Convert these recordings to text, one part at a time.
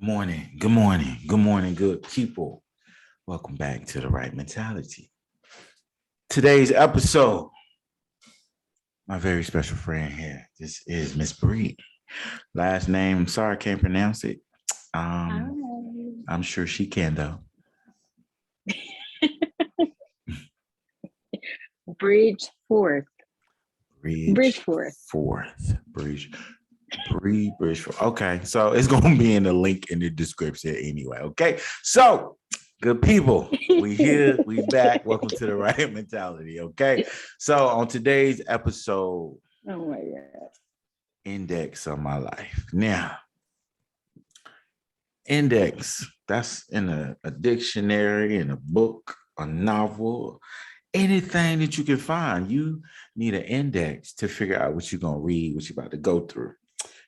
Morning, good morning, good morning, good people. Welcome back to the Right Mentality. Today's episode, my very special friend here. This is Miss Bree. Last name, I'm sorry I can't pronounce it. Hi. I'm sure she can though. Bridgeforth. Bridge Bridgeforth. Forth. Bridge Forth. Okay, so it's gonna be in the link in the description anyway. Okay, so good people, we here, we back. Welcome to the Right Mentality. Okay, so on today's episode, Oh my God. index of my life. Now, index, that's in a dictionary, in a book, a novel, anything that you can find. You need an index to figure out what you're going to read, what you're about to go through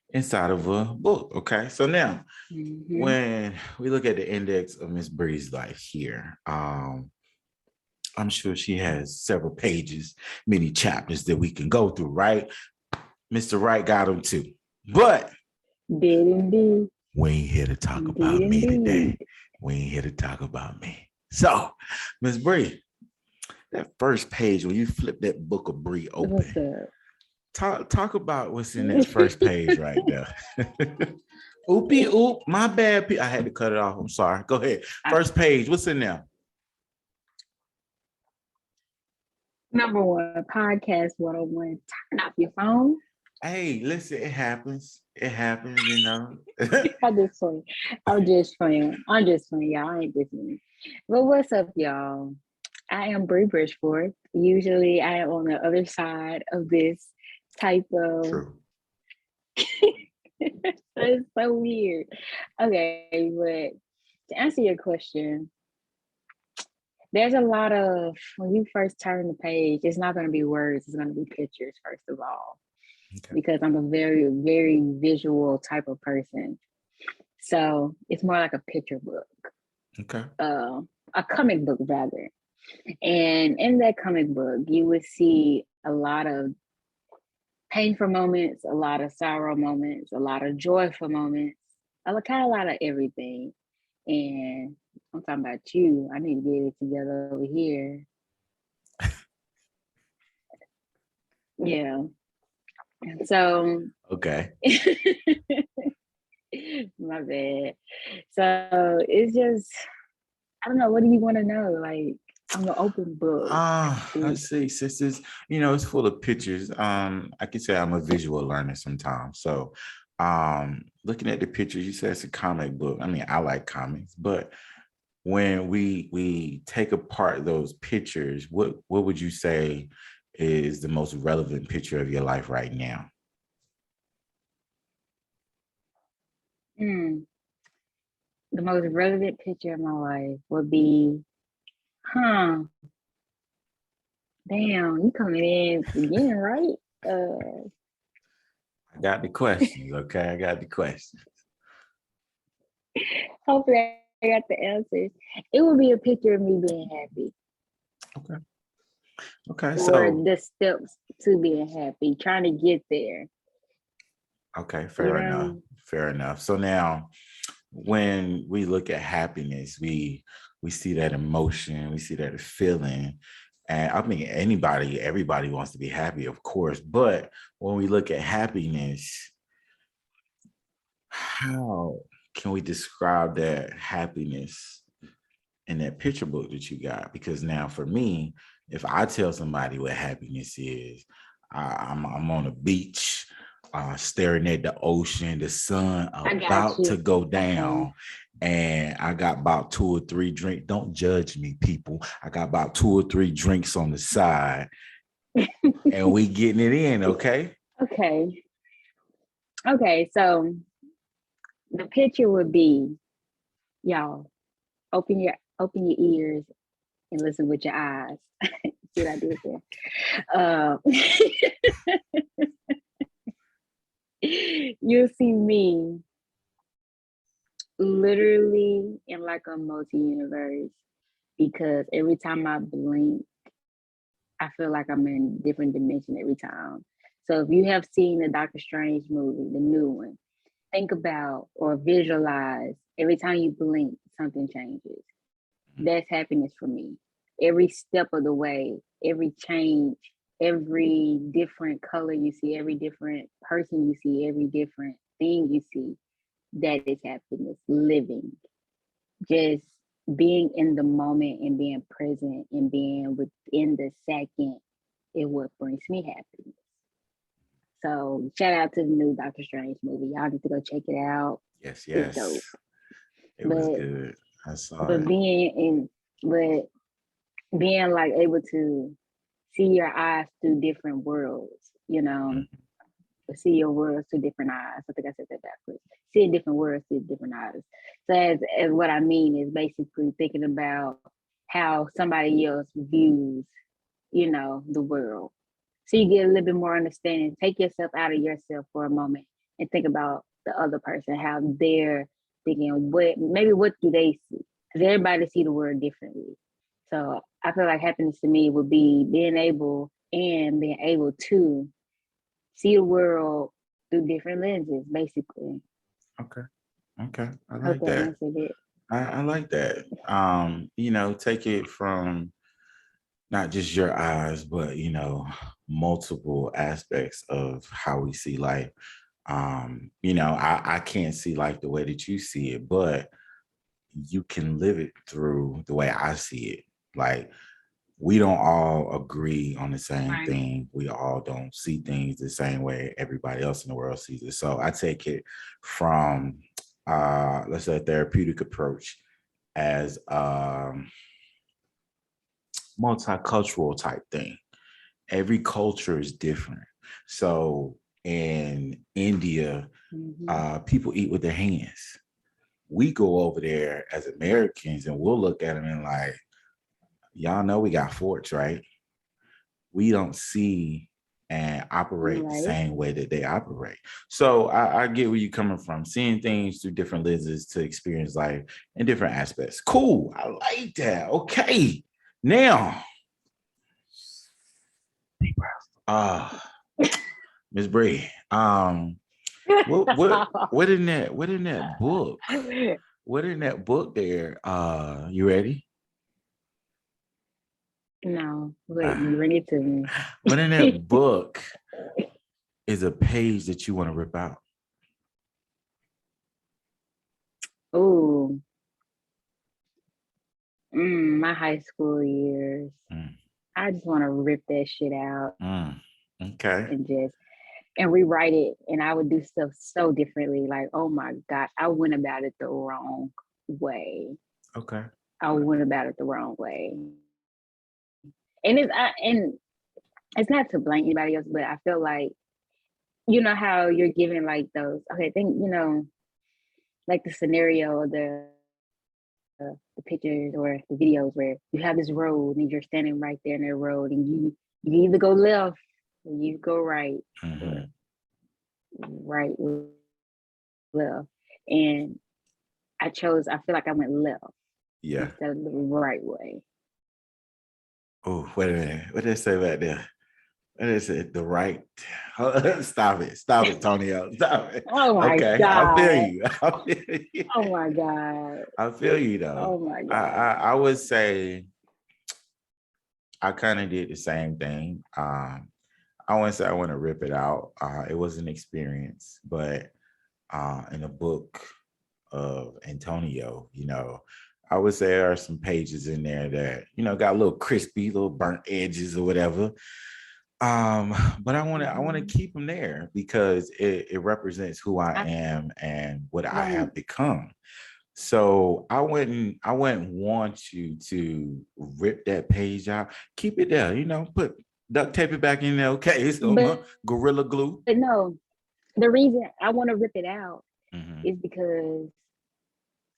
inside of a book. Okay. So now, when we look at the index of Miss Bree's life here, I'm sure she has several pages, many chapters that we can go through, right? Mr. Wright got them too. But Did indeed. we ain't here to talk about Indeed, me today. indeed. We ain't here to talk about me. So, Miss Bree, that first page when you flip that book of Bree What's open, up? talk about what's in that first page right there. Oopie oop, my bad. I had to cut it off. I'm sorry. Go ahead. First page, what's in there? Number one, podcast 101. Turn off your phone. Hey, listen, it happens. It happens, you know. I'm just playing. I'm just playing, y'all. I ain't listening. But what's up, y'all? I am Bree Bridgeforth. Usually I am on the other side of this type of True. It's so weird. Okay, but to answer your question, there's a lot of when you first turn the page, it's not going to be words, it's going to be pictures, first of all, because I'm a very, very visual type of person. So it's more like a picture book, Okay. a comic book, rather. And in that comic book, you would see a lot of painful moments, a lot of sorrow moments, a lot of joyful moments, kind of a lot of everything. And I'm talking about you. I need to get it together over here. Yeah. So Okay. my bad. So it's just I don't know. What do you want to know? Like I'm an open book. Let's see, sisters. You know, it's full of pictures. I can say I'm a visual learner sometimes. So looking at the pictures, you said it's a comic book. I mean, I like comics, but when we take apart those pictures, what would you say is the most relevant picture of your life right now? The most relevant picture of my life would be, damn, you coming in again, right? I got the questions, okay? I got the questions. Hopefully I got the answers. It would be a picture of me being happy. Okay. Okay, or so the steps to being happy, trying to get there. okay, fair enough. Fair enough. So now when we look at happiness, we see that emotion, we see that feeling. And I mean, everybody wants to be happy, of course. But when we look at happiness, how can we describe that happiness in that picture book that you got? Because now for me, if I tell somebody what happiness is, I'm on a beach, staring at the ocean, the sun about to go down. And I got about 2 or 3 drinks. Don't judge me, people. I got about 2 or 3 drinks on the side, and we getting it in, okay? Okay, so the picture would be, y'all, open your ears and listen with your eyes. See what I did there? You'll see me literally in like a multi-universe, because every time I blink, I feel like I'm in a different dimension every time. So if you have seen the Doctor Strange movie, the new one, think about or visualize every time you blink, something changes. That's happiness for me. Every step of the way, every change, every different color you see, every different person you see, every different thing you see, that is happiness. Living, just being in the moment and being present and being within the second is what brings me happiness. So shout out to the new Doctor Strange movie. Y'all need to go check it out. Yes, It's yes. dope. It was But good. I saw but it. being like able to see your eyes through different worlds, Mhm. see your worlds through different eyes. I think I said that backwards. See different worlds through different eyes. So as what I mean is basically thinking about how somebody else views, the world. So you get a little bit more understanding. Take yourself out of yourself for a moment and think about the other person, how they're thinking, what do they see? Because everybody see the world differently. So I feel like happiness to me would be being able to see the world through different lenses, basically. Okay. Okay. I Hope like that that. answered it. I like that. Take it from not just your eyes, but multiple aspects of how we see life. I can't see life the way that you see it, but you can live it through the way I see it. Like, we don't all agree on the same Right. thing. We all don't see things the same way everybody else in the world sees it. So I take it from let's say a therapeutic approach as multicultural type thing. Every culture is different. So in India, people eat with their hands. We go over there as Americans and we'll look at them and like, y'all know we got forks, right? We don't see and operate the Right. same way that they operate. So I get where you're coming from, seeing things through different lenses to experience life in different aspects. Cool. I like that. Okay. Now, uh Miss Bree, what in that book? What in that book there? You ready? No, wait, Uh, bring it to me. what in that book is a page that you want to rip out? Oh, my high school years. Mm, I just want to rip that shit out mm, okay. and rewrite it. And I would do stuff so differently. Like, oh my God, I went about it the wrong way. Okay. I went about it the wrong way. And it's not to blame anybody else, but I feel like how you're given like those. Okay, think like the scenario or the pictures or the videos where you have this road and you're standing right there in that road and you either go left or you go right or Mhm. right left. And I feel like I went left Yeah. instead of the right way. Oh, wait a minute. What did they say back there? What is it? The right. Stop it. Stop it, Tonio. Stop it. Oh my Okay. I feel God. you. I feel you. Oh my God. I feel you though. Oh my I God. would say I kind of did the same thing. I wouldn't say I want to rip it out. It was an experience, but in a book of Antonio, I would say there are some pages in there that, got a little crispy, little burnt edges or whatever. But I want to keep them there because it represents who I I am and what I don't. have become. So I wouldn't want you to rip that page out. Keep it there, put duct tape it back in there. Okay, so But gorilla glue. no, the reason I want to rip it out Hmm. is because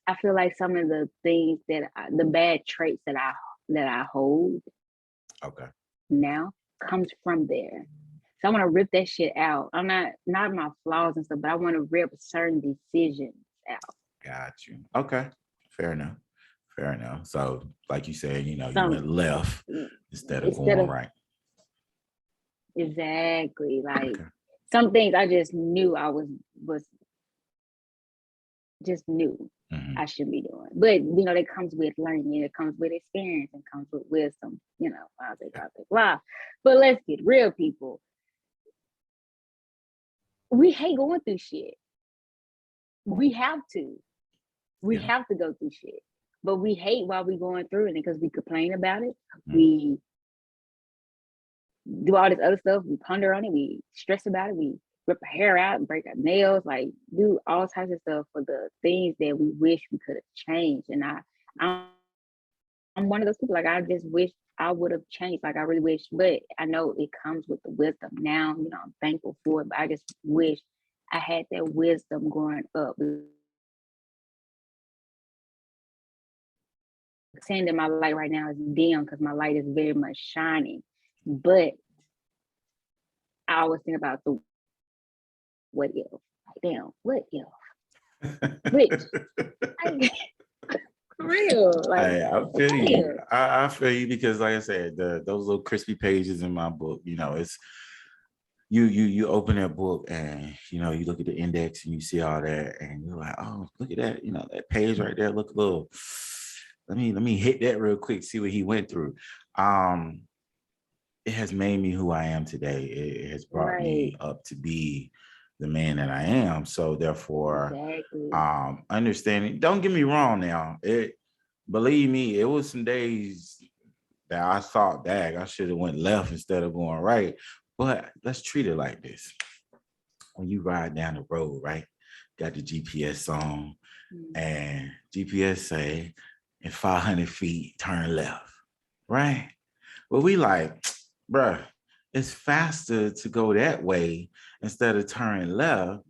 I feel like some of the things the bad traits that I hold Okay. now comes from there. So I want to rip that shit out. I'm not my flaws and stuff, but I want to rip certain decisions out. Got you. Okay. Fair enough. Fair enough. So, like you said, you Some went left instead of instead going of right. exactly like Okay. some things I just knew I was just knew Mhm. I should be doing. But that comes with learning, it comes with experience, and comes with wisdom, blah blah blah blah. But let's get real, people. We hate going through shit. We have to. We Yeah. have to go through shit. But we hate while we going through it because we complain about it. Mhm. We do all this other stuff. We ponder on it. We stress about it. We rip our hair out and break our nails, like do all types of stuff for the things that we wish we could have changed. And I'm one of those people. Like I just wish I would have changed. Like I really wish, but I know it comes with the wisdom. Now, I'm thankful for it. But I just wish I had that wisdom growing up. Saying that my light right now is dim because my light is very much shining. But I always think about the what if. Like, damn, what if? Which for real. Like, I feel what you. if? I feel you because, like I said, those little crispy pages in my book, it's you open that book and you look at the index and you see all that and you're like, oh, look at that, that page right there. Look a little. Let me hit that real quick. See what he went through. It has made me who I am today. It has brought me Right. up to be the man that I am. So therefore, Exactly. understanding. Don't get me wrong. Now, believe me, it was some days that I thought, dang, I should have went left instead of going right. But let's treat it like this. When you ride down the road, right? Got the GPS on, and GPS say in 500 feet, turn left, right? But we like, bruh, it's faster to go that way instead of turning left.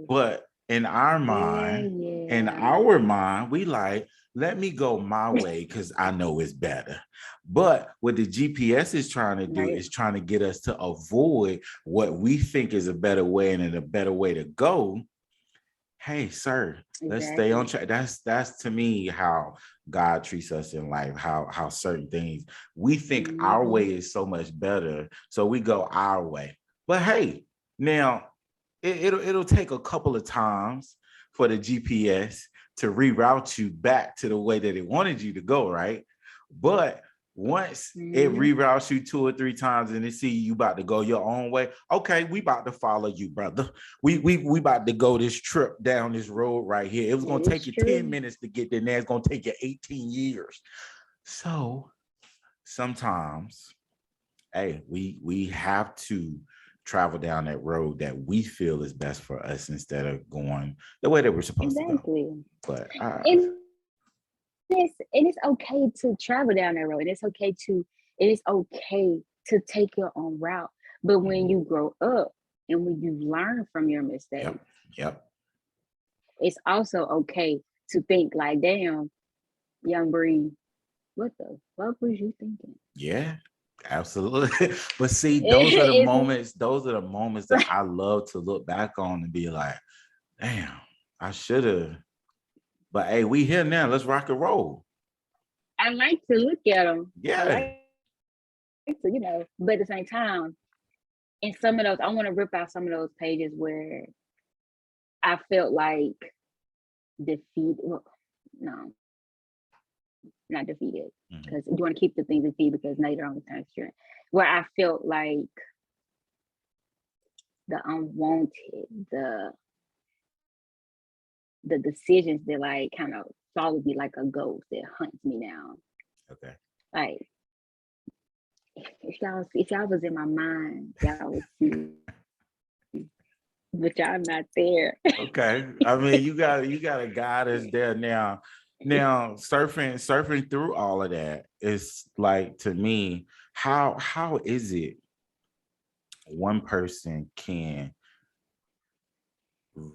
But in our mind, we like, let me go my way because I know it's better. But what the GPS is trying to do is trying to get us to avoid what we think is a better way and a better way to go. Hey, sir, let's stay on track. That's to me how God treats us in life, how certain things we think our way is so much better. So we go our way. But hey, now it'll take a couple of times for the GPS to reroute you back to the way that it wanted you to go, right? But once it reroutes you 2 or 3 times and it see you about to go your own way, okay, we about to follow you, brother. We about to go this trip down this road right here. It was gonna take you 10 minutes to get there. Now it's gonna take you 18 years. So sometimes, hey, we have to travel down that road that we feel is best for us instead of going the way that we're supposed to go. But it's okay to travel down that road. It is okay to take your own route. But when you grow up and when you learn from your mistakes, yep. It's also okay to think like, damn, young Bree, what the fuck was you thinking? Yeah, absolutely. But see, those are the moments that I love to look back on and be like, damn, I should have. But hey, we here now. Let's rock and roll. I like to look at them. Yeah. I like to, but at the same time, in some of those, I want to rip out some of those pages where I felt like defeated. Well, no, not defeated. Because you want to keep the things defeated because now you're on the time strength. Where I felt like the unwanted, the decisions that like kind of follow me like a ghost that hunts me down. Okay. Like if y'all was in my mind, y'all would see. But y'all not there. Okay. I mean, you got a guy that's there now. Now surfing through all of that is like, to me, how is it one person can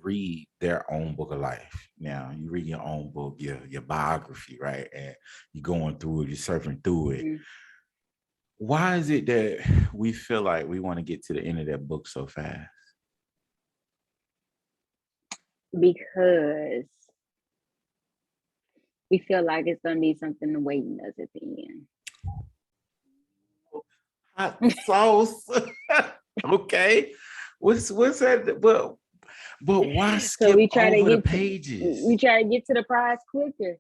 read their own book of life? Now you read your own book, your biography, right? And you're going through it, you're surfing through it. Why is it that we feel like we want to get to the end of that book so fast? Because we feel like it's gonna be something waiting us at the end. Hot sauce. Okay. What's that? Well, But why So skip we try to over the get pages? to the prize quicker.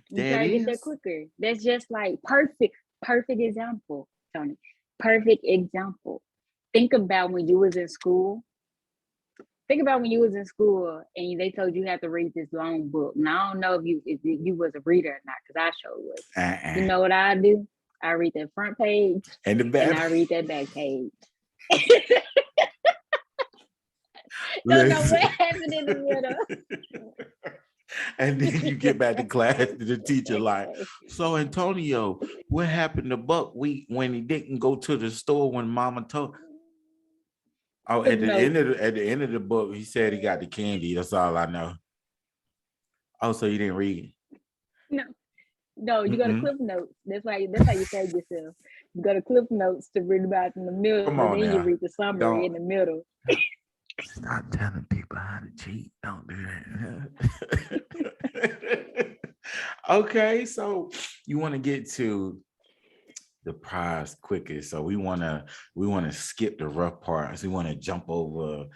We That try to get there is. quicker. That's just like perfect example, Tony. Perfect example. Think about when you was in school. Think about when you was in school and they told you had to read this long book. Now I don't know if you was a reader or not, because I sure was. You know what I do? I read that front page And the and back. I read that back page. Don't know Listen. what happened in the middle. And then you get back to class and the teacher like, so Antonio, what happened to Buck when he didn't go to the store when mama told? Oh, at the end of the book, he said he got the candy. That's all I know. Oh, so you didn't read? No, you go to Cliff Notes. That's how you save yourself. You go to Cliff Notes to read about in the middle, Come and on then now. you read the summary in the middle. Stop telling people how to cheat. Don't do that. Okay, so you want to get to the prize quicker. So we want to skip the rough parts. We want to jump over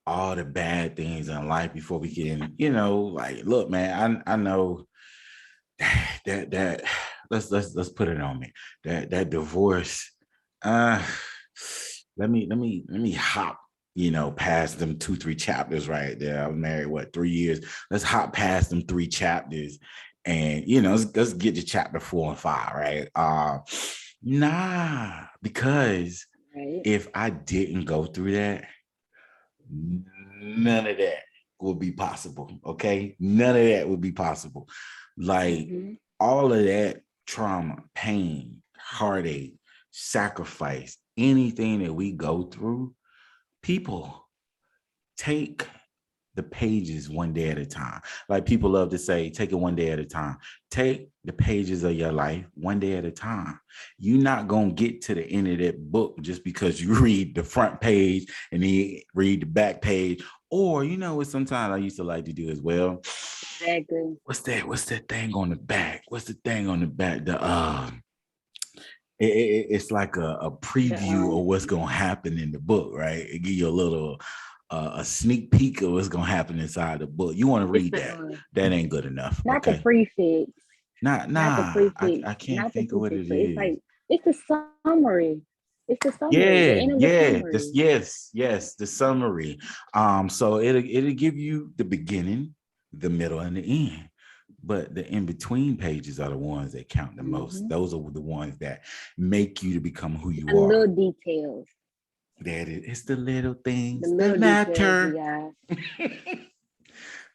all the bad things in life before we can, like, look, man, I know that let's put it on me. That divorce, let me hop past them 2-3 chapters right there. I was married 3 years. Let's hop past them 3 chapters and let's get to chapter 4 and 5, right? Nah, because if I didn't go through that, none of that would be possible. Okay, none of that would be possible. Like all of that trauma, pain, heartache, sacrifice, anything that we go through, people take the pages one day at a time. Like people love to say, take it one day at a time. Take the pages of your life one day at a time. You're not going to get to the end of that book just because you read the front page and then read the back page. Or, what sometimes I used to like to do as well. Exactly. What's that thing on the back? What's the thing on the back? It's like a preview of what's going to happen in the book, right? It give you a little a sneak peek of what's going to happen inside the book. You want to read that. That ain't good enough. Not okay? the prefix. Not the prefix. I can't not think of what it is. It's like, it's the summary. It's the summary. Yes, the summary. So it'll give you the beginning, the middle, and the end. But the in-between pages are the ones that count the most. Those are the ones that make you to become who you are. Little details. That is, it's the little things that matter. Details,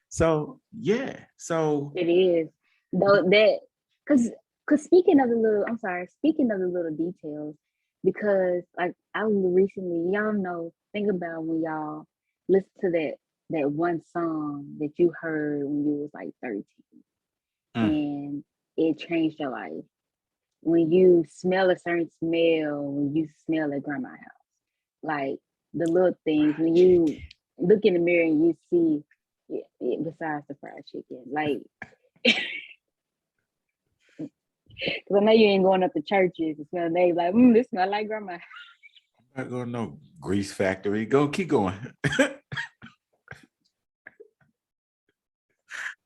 So yeah, so it is. Though that, because speaking of the little details, because like I recently, y'all know, think about when y'all listen to that one song that you heard when you was like 13 and it changed your life. When you smell a certain smell, when you smell at grandma's house, like the little things, when you look in the mirror and you see it besides the fried chicken, like, because I know you ain't going up to churches and smell, they like, this smell like grandma. I'm not going to no grease factory. Go, keep going.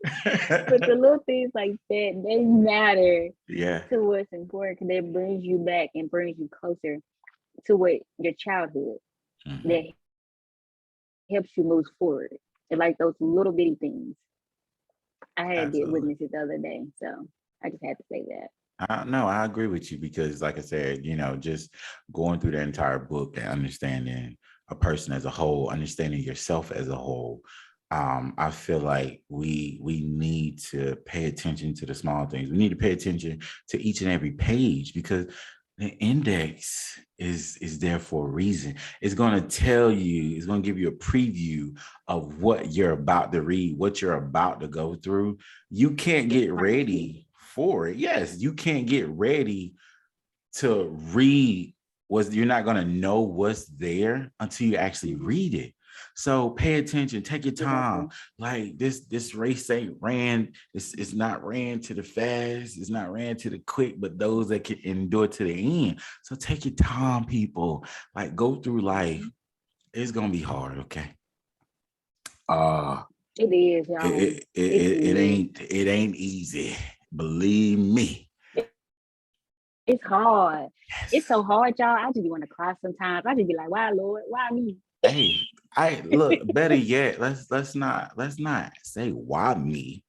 But the little things like that, they matter to what's important, because it brings you back and brings you closer to what your childhood that helps you move forward. And like those little bitty things. I had to witness it the other day, so I just had to say that. No, I agree with you because, like I said, just going through the entire book and understanding a person as a whole, understanding yourself as a whole, I feel like we need to pay attention to the small things. We need to pay attention to each and every page because the index is there for a reason. It's going to tell you, it's going to give you a preview of what you're about to read, what you're about to go through. You can't get ready for it. Yes, you can't get ready to read you're not going to know what's there until you actually read it. So pay attention, take your time. Like this race ain't ran, it's not ran to the fast, it's not ran to the quick, but those that can endure to the end. So take your time, people. Like go through life. It's gonna be hard, okay? It is, y'all. It ain't easy. Believe me. It's hard. It's Yes. so hard, y'all. I just want to cry sometimes. I just be like, why, Lord? Why me? Hey, I look, better yet, let's not say why me.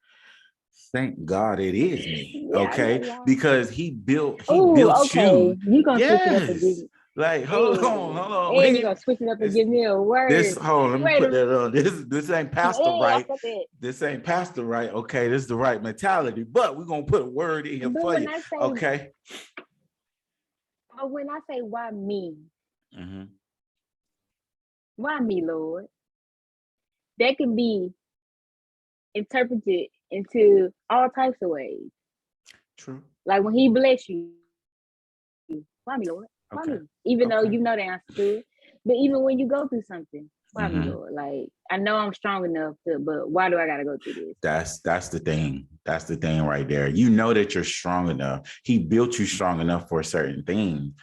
Thank God it is me. Yeah, I know, Okay. y'all. Because he Oh, built okay. you. You gonna switch it up and give Yes. me. Like, Hey, hold on. and you Wait. gonna switch it up and This, give me a this, word. hold on, let me Wait put a minute. that on. This ain't pastor Hey, I right. said that. This ain't pastor right. Okay, this is the right mentality, but we're gonna put a word in here But for when you. I say, Okay. why me? Mhm. Why me, Lord? That can be interpreted into all types of ways. True. Like when He bless you, why me, Lord? Why Okay. me? Even though Okay. you know the answer to it, but even when you go through something, why me, Mhm. Lord? Like I know I'm strong enough to, but why do I gotta go through this? That's the thing. That's the thing right there. You know that you're strong enough. He built you strong enough for a certain thing.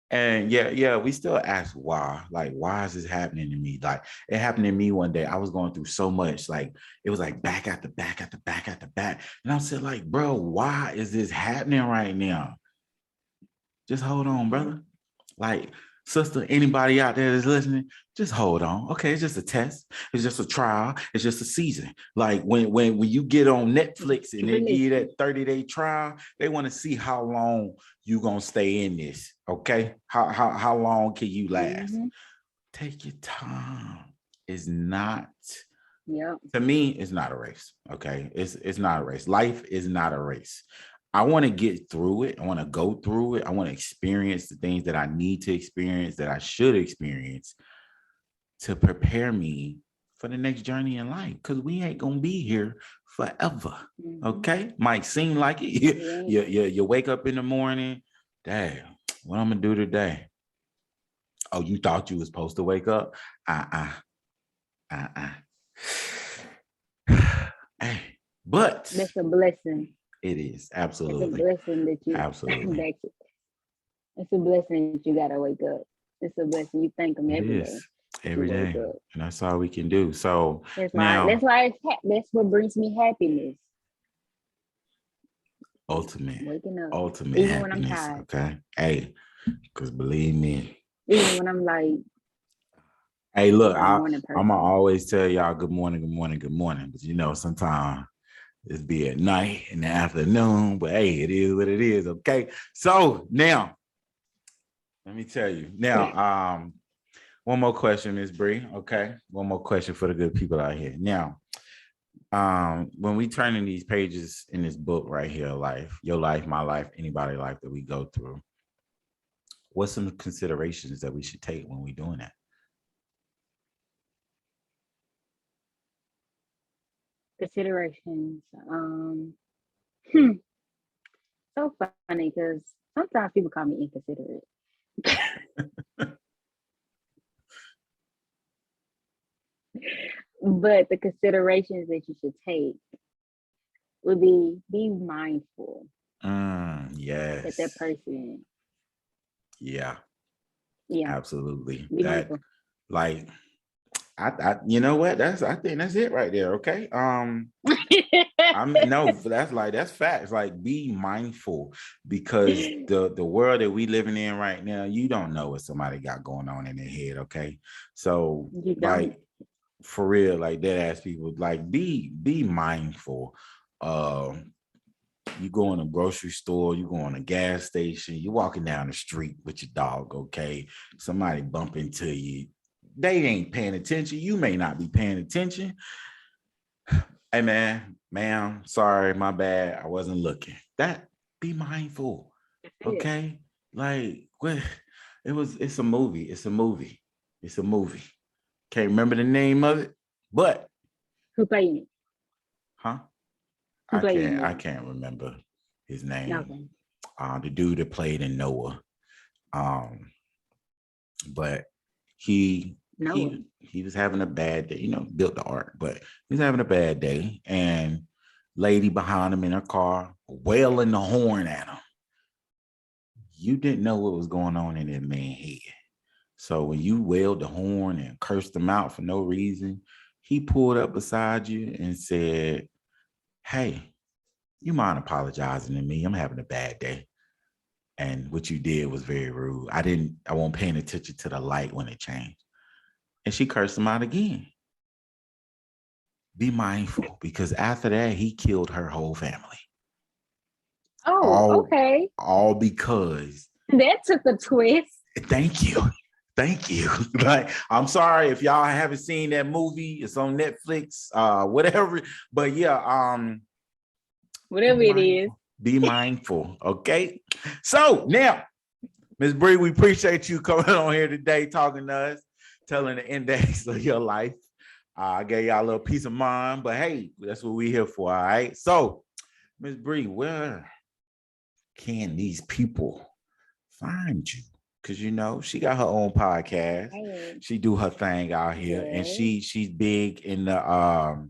And yeah, we still ask why. Like, why is this happening to me? Like, it happened to me one day. I was going through so much. Like, it was like back at the back at the back at the back. And I said, like, bro, why is this happening right now? Just hold on, brother. Like, sister, anybody out there that's listening, just hold on. Okay, it's just a test. It's just a trial. It's just a season. Like when you get on Netflix and they give you that 30-day trial, they want to see how long you gonna stay in this. Okay, how long can you last? Mm-hmm. Take your time. It's not. Yep. To me, it's not a race. Okay, it's not a race. Life is not a race. I want to get through it. I want to go through it. I want to experience the things that I need to experience, that I should experience to prepare me for the next journey in life. Because we ain't gonna be here forever. Mm-hmm. Okay, might seem like it. You wake up in the morning. Damn, what I'm gonna do today? Oh, you thought you was supposed to wake up? Uh. Hey, but That's a blessing. it is It's a absolutely, blessing that you absolutely. that it's a blessing that you gotta wake up. It's a blessing. You thank Him It every day is that you every wake day, up. and that's all we can do. So That's why. now, That's what brings me happiness. ultimate, Waking up, ultimate even when I'm happiness. tired, Okay, hey, because believe me, even when I'm like hey, look, not a morning I'm gonna person. always tell y'all good morning, good morning, good morning. But you know, sometimes it's be at night in the afternoon. But hey, it is what it is. Okay, so now let me tell you. Now, one more question, Miss Bree. Okay, one more question for the good people out here. Now, when we turn in these pages in this book right here, life, your life, my life, anybody's life that we go through, what's some considerations that we should take when we're doing that? Considerations. So funny because sometimes people call me inconsiderate. But the considerations that you should take would be mindful that that Yes. person, Yeah, yeah, absolutely. be That, mindful. like, you know what? I think that's it right there. Okay. No, that's facts. Like, be mindful, because the world that we living in right now, you don't know what somebody got going on in their head. Okay, so You don't. like, for real, like, dead ass people, like, be mindful. Um, you go in a grocery store, you go in a gas station, you're walking down the street with your dog. Okay, somebody bump into you. They ain't paying attention. You may not be paying attention. Hey man, ma'am, sorry, my bad. I wasn't looking. That, be mindful. That's it. Okay. Like, what, it's a movie. It's a movie. It's a movie. Can't remember the name of it, but Who playing it? huh? Who I playing the can't I movie? can't remember his name. Okay. The dude that played in Noah. Um, but he Noah. he was having a bad day, built the ark, but he was having a bad day, and lady behind him in her car wailing the horn at him. You didn't know what was going on in that man's head. So when you wailed the horn and cursed him out for no reason, he pulled up beside you and said, hey, you mind apologizing to me? I'm having a bad day. And what you did was very rude. I won't paying attention to the light when it changed. And she cursed him out again. Be mindful, because after that, he killed her whole family. Oh, okay. All because. That took a twist. Thank you. Thank you. Like, I'm sorry if y'all haven't seen that movie. It's on Netflix, whatever. But yeah, whatever it is. Be mindful. Okay. So now, Ms. Bree, we appreciate you coming on here today, talking to us, telling the index of your life. I gave y'all a little peace of mind, but hey, that's what we're here for. All right. So, Ms. Bree, where can these people find you? Because she got her own podcast. Right. She do her thing out here, and she's big in the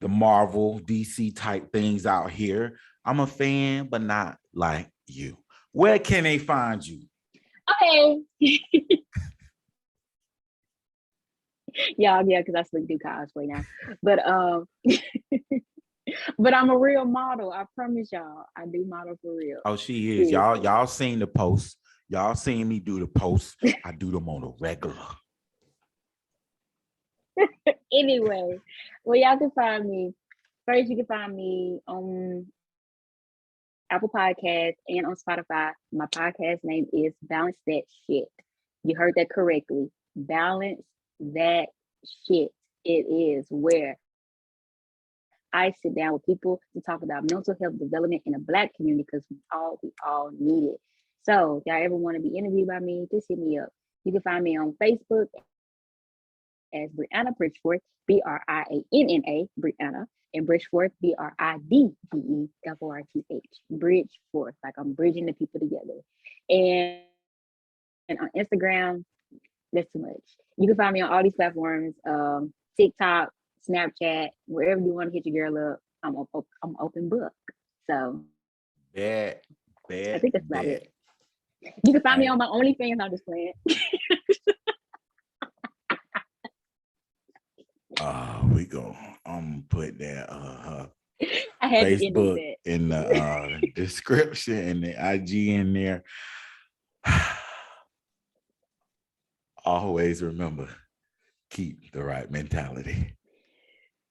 Marvel, DC type things out here. I'm a fan, but not like you. Where can they find you? Okay. Yeah, because I still do cosplay now. But but I'm a real model. I promise y'all, I do model for real. Oh, she is. Y'all seen the posts. Y'all seen me do the posts. I do them on a regular. Anyway, well, y'all can find me. First, you can find me on Apple Podcasts and on Spotify. My podcast name is Balance That Shit. You heard that correctly. Balance That Shit. It is where I sit down with people to talk about mental health development in the Black community, because we all need it. So if y'all ever want to be interviewed by me, just hit me up. You can find me on Facebook as Brianna Bridgeforth, Brianna, Brianna, and Bridgeforth, Bridgeforth, Bridgeforth, like I'm bridging the people together. And on Instagram, that's too much. You can find me on all these platforms, TikTok, Snapchat, wherever you want to hit your girl up. I'm open book. So bad. I think that's about it. You can find me on my OnlyFans. I'm just playing. We go. I'm put that I had Facebook in the description and the IG in there. Always remember, keep the right mentality.